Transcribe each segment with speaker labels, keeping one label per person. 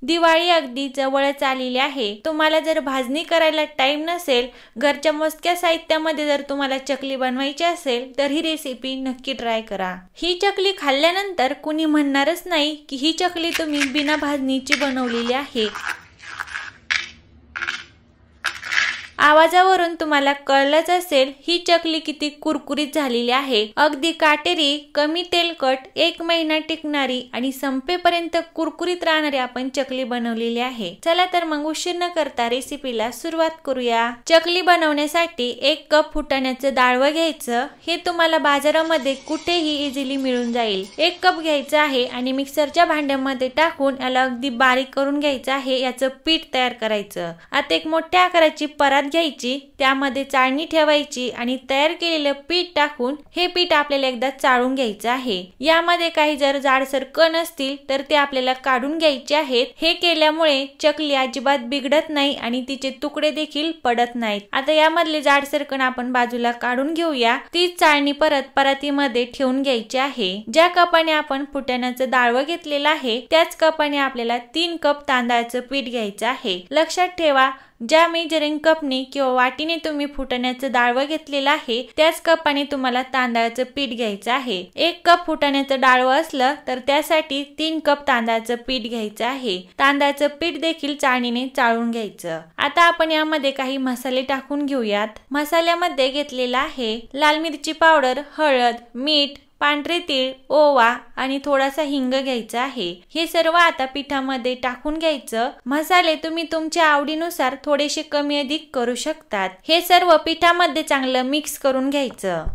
Speaker 1: दिवाळी अगदी जवळच आलेली आहे। तुम्हाला जर भाजणी करायला टाइम नसेल, घरच्या मोजक्या साहित्यामध्ये जर तुम्हाला चकली बनवायची असेल तर ही रेसिपी नक्की ट्राय करा। ही चकली खाल्ल्यानंतर कुणी म्हणणारच नाही की ही चकली तुम्ही बिना भाजणीची बनवलेली आहे। आवाजावरून तुम्हाला कळलंच असेल ही चकली किती कुरकुरीत झालेली आहे। अगदी काटेरी, कमी तेलकट, 1 महिना टिकणारी आणि संपेपर्यंत कुरकुरीत राहणारी आपण चकली बनवलेली आहे। चला तर मग उशीर न करता रेसिपीला सुरुवात करूया। चकली बनवण्यासाठी 1 कप फुटाण्याचं डाळवं घ्यायचं। हे तुम्हाला बाजारामध्ये कुठेही इझिली मिळून जाईल। 1 कप घ्यायचं आहे आणि मिक्सरच्या भांड्यामध्ये टाकून याला अगदी बारीक करून घ्यायचं आहे। याचं पीठ तयार करायचं। आता एक मोठ्या आकाराची परात घ्यायची, त्यामध्ये चाळणी ठेवायची आणि तयार केलेलं पीठ टाकून हे पीठ आपल्याला एकदा चाळून घ्यायचं आहे। यामध्ये काही जर जाडसर कण असतील तर ते आपल्याला काढून घ्यायचे आहेत। हे केल्यामुळे चकली अजिबात बिघडत नाही आणि तिचे तुकडे देखील पडत नाहीत। आता यामधले जाडसर कण आपण बाजूला काढून घेऊया। तीच चाळणी परत परातीमध्ये ठेवून घ्यायची आहे। ज्या कपाने आपण फुटाण्याचं डाळवं घेतलेलं आहे त्याच कपाने आपल्याला 3 कप तांदळाचं पीठ घ्यायचं आहे। लक्षात ठेवा, ज्या मेजरिंग कपने किंवा वाटीने तुम्ही फुटाण्याचं डाळवं घेतलेलं आहे त्याच कपाने तुम्हाला तांदळाचं पीठ घ्यायचं आहे। 1 कप फुटाण्याचं डाळवं असलं तर त्यासाठी 3 कप तांदळाचं पीठ घ्यायचं आहे। तांदळाचं पीठ देखील चाळणीने चाळून घ्यायचं। आता आपण यामध्ये काही मसाले टाकून घेऊयात। मसाल्यामध्ये घेतलेला आहे लाल मिरची पावडर, हळद, मीठ, पांढरे तीळ, ओवा आणि थोडासा हिंग घ्यायचा आहे। हे सर्व आता पिठामध्ये टाकून घ्यायचं। मसाले तुम्ही तुमच्या आवडीनुसार थोडेसे कमी अधिक करू शकतात। हे सर्व पिठामध्ये चांगलं मिक्स करून घ्यायचं।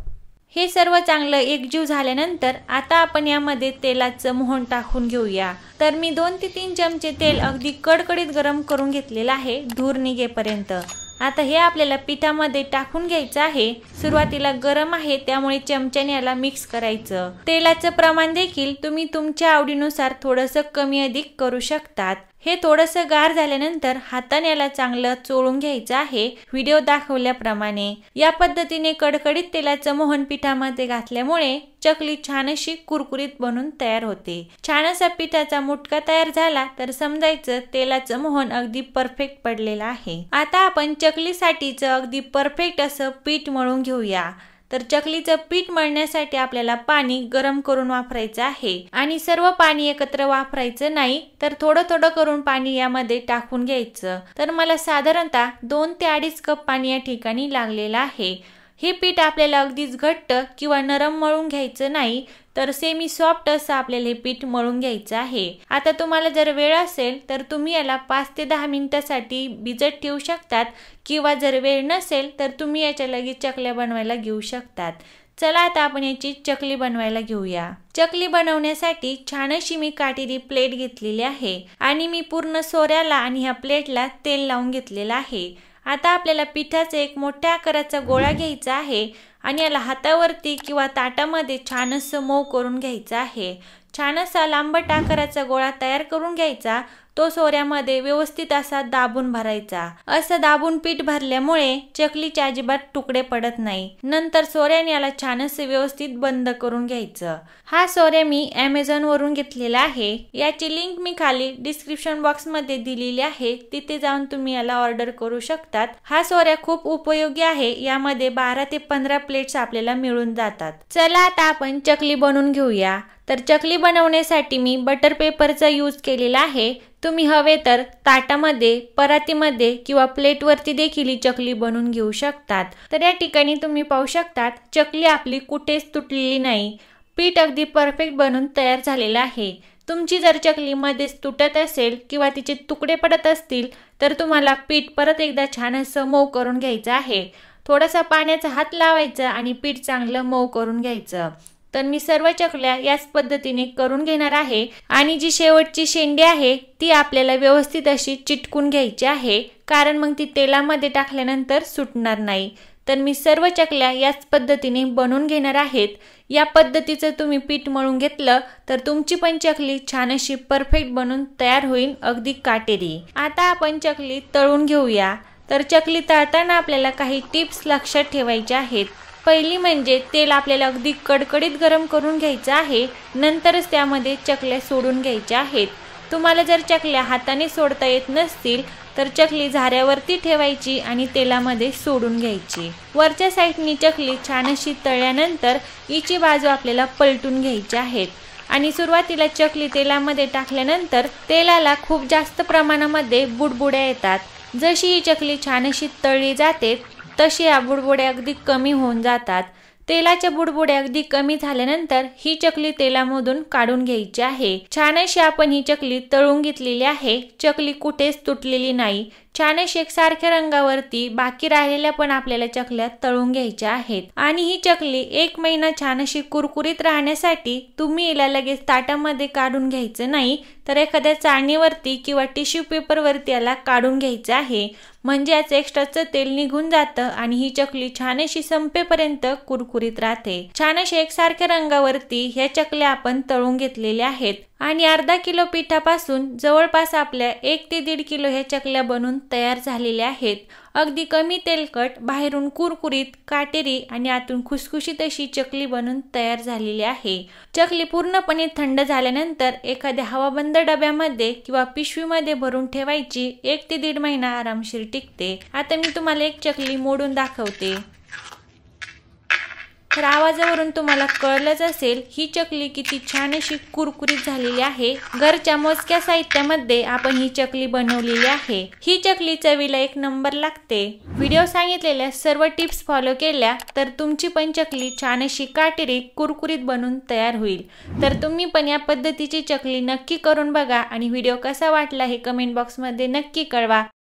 Speaker 1: हे सर्व चांगलं एकजीव झाल्यानंतर आता आपण यामध्ये तेलाचं मोहन टाकून घेऊया। तर मी 2 ते 3 चमचे तेल अगदी कडकडीत गरम करून घेतलेलं आहे, धूर निघेपर्यंत। आता हे आपल्याला पिठामध्ये टाकून घ्यायचं आहे। सुरुवातीला गरम आहे त्यामुळे चमच्याने याला मिक्स करायचं। तेलाचं प्रमाण देखील तुम्ही तुमच्या आवडीनुसार थोडंसं कमी अधिक करू शकतात। हे थोडंसं गार झाल्यानंतर हाताने याला चांगलं चोळून घ्यायचं आहे, व्हिडिओ दाखवल्याप्रमाणे। या पद्धतीने कडकडीत तेलाचं मोहन पिठामध्ये घातल्यामुळे चकली छान अशी कुरकुरीत बनून तयार होते। छान असा पिठाचा मुटका तयार झाला तर समजायचं तेलाचं मोहन अगदी परफेक्ट पडलेलं आहे। आता आपण चकलीसाठीचं अगदी परफेक्ट असं पीठ मळून घेऊया। तर चकलीचं पीठ मळण्यासाठी आपल्याला पाणी गरम करून वापरायचं आहे आणि सर्व पाणी एकत्र वापरायचं नाही, तर थोडं थोडं करून पाणी यामध्ये टाकून घ्यायचं। तर मला साधारणतः 2 ते 2.5 कप पाणी या ठिकाणी लागलेलं आहे। हे पीठ आपल्याला अगदीच घट्ट किंवा नरम मळून घ्यायचं नाही, तर सेमी सॉफ्ट असं आपल्याला हे पीठ मळून घ्यायचं आहे। आता तुम्हाला जर वेळ असेल तर तुम्ही याला 5 ते 10 मिनिटांसाठी भिजत ठेवू शकतात किंवा जर वेळ नसेल तर तुम्ही याच्या लगेच चकल्या बनवायला घेऊ शकतात। चला आता आपण याची चकली बनवायला घेऊया। चकली बनवण्यासाठी छान अशी मी काटेरी प्लेट घेतलेली आहे आणि मी पूर्ण सोऱ्याला आणि ह्या प्लेटला तेल लावून घेतलेलं आहे। आता आपल्याला पिठाचा एक मोठ्या आकाराचा गोळा घ्यायचा आहे आणि याला हातावरती किंवा ताटामध्ये छान असं मऊ करून घ्यायचं आहे। छान असा लांबट आकाराचा गोळा तयार करून घ्यायचा। तो सोऱ्यामध्ये व्यवस्थित असा दाबून भरायचा। असं दाबून पीठ भरल्यामुळे चकलीचे अजिबात तुकडे पडत नाही। नंतर सोऱ्याने याला छान असं व्यवस्थित बंद करून घ्यायचं। हा सोऱ्या मी Amazon वरून घेतलेला आहे। याची लिंक मी खाली डिस्क्रिप्शन बॉक्स मध्ये दिलेली आहे, तिथे जाऊन तुम्ही याला ऑर्डर करू शकतात। हा सोऱ्या खूप उपयोगी आहे। यामध्ये 12 ते 15 प्लेट्स आपल्याला मिळून जातात। चला आता आपण चकली बनवून घेऊया। तर चकली बनवण्यासाठी मी बटर पेपरचा यूज केलेला आहे। तुम्ही हवे तर ताटामध्ये, परातीमध्ये किंवा प्लेटवरती देखील ही चकली बनवून घेऊ शकतात। तर या ठिकाणी तुम्ही पाहू शकतात चकली आपली कुठेच तुटलेली नाही, पीठ अगदी परफेक्ट बनून तयार झालेलं आहे। तुमची जर चकली मध्येच तुटत असेल किंवा तिचे तुकडे पडत असतील तर तुम्हाला पीठ परत एकदा छान असं मऊ करून घ्यायचं आहे। थोडासा पाण्याचा हात लावायचा आणि पीठ चांगलं मऊ करून घ्यायचं। तर मी सर्व चकल्या याच पद्धतीने करून घेणार आहे आणि जी शेवटची शेंडी आहे ती आपल्याला व्यवस्थित अशी चिटकून घ्यायची आहे, कारण मग ती तेलामध्ये टाकल्यानंतर सुटणार नाही। तर मी सर्व चकल्या याच पद्धतीने बनवून घेणार आहेत। या पद्धतीचं तुम्ही पीठ मळून घेतलं तर तुमची पण चकली छान अशी परफेक्ट बनून तयार होईल, अगदी काटेरी। आता आपण चकली तळून घेऊया। तर चकली तळताना आपल्याला काही टिप्स लक्षात ठेवायच्या आहेत। पहिली म्हणजे तेल आपल्याला अगदी कडकडीत गरम करून घ्यायचं आहे, नंतरच त्यामध्ये चकल्या सोडून घ्यायच्या आहेत। तुम्हाला जर चकल्या हाताने सोडता येत नसतील तर चकली झाऱ्यावरती ठेवायची आणि तेलामध्ये सोडून घ्यायची। वरच्या साईडनी चकली छान अशी तळल्यानंतर हिची बाजू आपल्याला पलटून घ्यायची आहेत आणि सुरुवातीला चकली तेलामध्ये टाकल्यानंतर तेलाला खूप जास्त प्रमाणामध्ये बुडबुड्या येतात। जशी ही चकली छान अशी तळली जाते तशी या बुडबुड्या अगदी कमी होऊन जातात। तेलाच्या बुडबुड्या अगदी कमी झाल्यानंतर ही चकली तेलामधून काढून घ्यायची आहे। छान अशी आपण ही चकली तळून घेतलेली आहे। चकली कुठेच तुटलेली नाही। छान अशी एकसारख्या रंगावरती बाकी राहिलेल्या पण आपल्याला चकल्या तळून घ्यायच्या आहेत आणि ही चकली 1 महिना छान अशी कुरकुरीत राहण्यासाठी तुम्ही हिला लगेच ताटामध्ये काढून घ्यायचं नाही, तर एखाद्या चाळणीवरती किंवा टिश्यू पेपरवरती याला काढून घ्यायचं आहे, म्हणजे याचं एक्स्ट्राचं तेल निघून जातं आणि ही चकली छान अशी संपेपर्यंत कुरकुरीत राहते। छान अशी एकसारख्या रंगावरती ह्या चकल्या आपण तळून घेतलेल्या आहेत आणि अर्धा किलो पिठापासून जवळपास आपल्या 1 ते 1.5 किलो ह्या चकल्या बनून तयार झालेल्या आहेत। अगदी कमी तेलकट, बाहेरून कुरकुरीत, काटेरी आणि आतून खुसखुशीत अशी चकली बनून तयार झालेली आहे। चकली पूर्णपणे थंड झाल्यानंतर एखाद्या हवाबंद डब्यामध्ये किंवा पिशवीमध्ये भरून ठेवायची। 1 ते 1.5 महिना आरामशीर टिकते। आता मी तुम्हाला एक चकली मोडून दाखवते। तर आवाजावरून तुम्हाला कळलंच असेल ही चकली किती छान अशी कुरकुरीत झालेली आहे। घरच्या मोजक्या साहित्यामध्ये आपण ही चकली बनवलेली आहे। ही चकली चवीला 1 नंबर लागते। व्हिडिओ सांगितलेल्या सर्व टिप्स फॉलो केल्या तर तुमची पण चकली छान अशी काटेरी कुरकुरीत बनून तयार होईल। तर तुम्ही पण या पद्धतीची चकली नक्की करून बघा आणि व्हिडिओ कसा वाटला हे कमेंट बॉक्समध्ये नक्की कळवा।